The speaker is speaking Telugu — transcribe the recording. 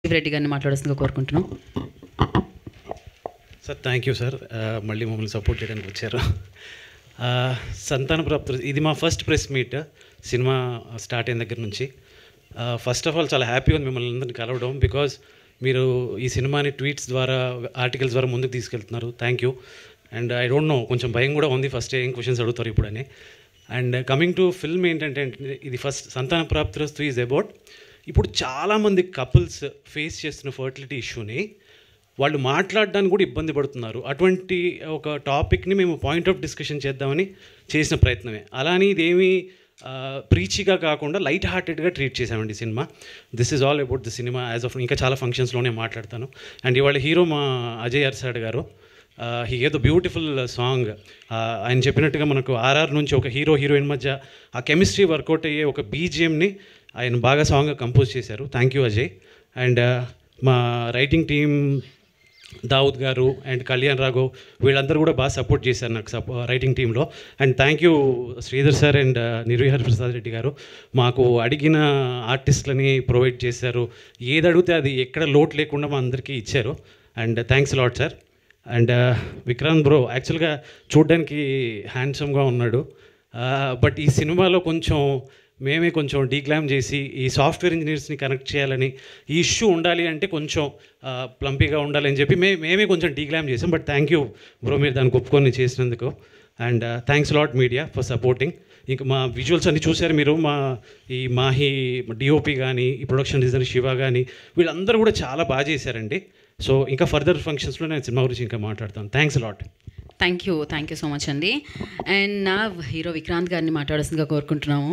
రెడ్డి గారిని మాట్లాడాల్సిందిగా కోరుకుంటున్నాం. సార్ థ్యాంక్ యూ సార్, మళ్ళీ మమ్మల్ని సపోర్ట్ చేయడానికి వచ్చారు. సంతాన ప్రాప్తి ఇది మా first press meet cinema start అయిన దగ్గర నుంచి. ఫస్ట్ ఆఫ్ ఆల్ చాలా హ్యాపీగా ఉంది మిమ్మల్ని అందరినీ కలవడం, బికాజ్ మీరు ఈ సినిమాని ట్వీట్స్ ద్వారా ఆర్టికల్స్ ద్వారా ముందుకు తీసుకెళ్తున్నారు. Thank you. And I don't know, కొంచెం భయం కూడా ఉంది ఫస్ట్ ఏం క్వశ్చన్స్ అడుగుతారు ఇప్పుడని. అండ్ కమింగ్ టు ఫిల్మ్ ఏంటంటే, ఇది ఫస్ట్ సంతాన ప్రాప్తిరస్తు ఈజ్ అబౌట్ ఇప్పుడు చాలామంది కపుల్స్ ఫేస్ చేస్తున్న ఫర్టిలిటీ ఇష్యూని వాళ్ళు మాట్లాడడానికి కూడా ఇబ్బంది పడుతున్నారు. అటువంటి ఒక టాపిక్ని మేము పాయింట్ ఆఫ్ డిస్కషన్ చేద్దామని చేసిన ప్రయత్నమే. అలానే ఇదేమీ ప్రీచిగా కాకుండా లైట్ హార్టెడ్గా ట్రీట్ చేసామండి cinema. This is all about the cinema as of. ఇంకా చాలా ఫంక్షన్స్లోనే మాట్లాడతాను. అండ్ ఇవాళ హీరో మా అజయ్ అర్సాడ్ గారు, he gave the beautiful song. ఆయన చెప్పినట్టుగా మనకు ఆర్ఆర్ నుంచి ఒక హీరో హీరోయిన్ మధ్య ఆ కెమిస్ట్రీ వర్కౌట్ అయ్యే ఒక బీజిఎంని ఆయన బాగా సాంగ్గా కంపోజ్ చేశారు. Thank you Ajay. అండ్ మా రైటింగ్ టీమ్ దావుద్ గారు అండ్ కళ్యాణ్ రాఘవ్ వీళ్ళందరూ కూడా బాగా సపోర్ట్ చేశారు నాకు రైటింగ్ టీంలో. And thank you Sridhar sir and Nirvihar Prasad Reddy గారు. మాకు అడిగిన ఆర్టిస్టులని ప్రొవైడ్ చేశారు. ఏది అడిగితే అది ఎక్కడ లోటు లేకుండా మా అందరికీ ఇచ్చారు. And thanks lot sir. And Vikrant bro యాక్చువల్గా చూడ్డానికి హ్యాండ్సమ్గా ఉన్నాడు, బట్ ఈ సినిమాలో మేమే కొంచెం డీగ్లామ్ చేసి ఈ సాఫ్ట్వేర్ ఇంజనీర్స్ని కనెక్ట్ చేయాలని, ఈ ఇష్యూ ఉండాలి అంటే కొంచెం ప్లంపీగా ఉండాలని చెప్పి మేమే కొంచెం డీగ్లామ్ చేసాం. బట్ థ్యాంక్ యూ బ్రో, మీరు దానికి ఒప్పుకొని చేసినందుకు. And thanks lot media for supporting. ఇంకా మా విజువల్స్ అన్నీ చూశారు మీరు. ఈ మాహి డిఓపి కానీ, ఈ ప్రొడక్షన్ డిజైనర్ శివ కానీ వీళ్ళందరూ కూడా చాలా బాగా చేశారండి. సో ఇంకా ఫర్దర్ ఫంక్షన్స్లో నేను సినిమా గురించి ఇంకా మాట్లాడతాను. Thanks lot. Thank you so much అండి. అండ్ నా హీరో విక్రాంత్ గారిని మాట్లాడాల్సిందిగా కోరుకుంటున్నాము.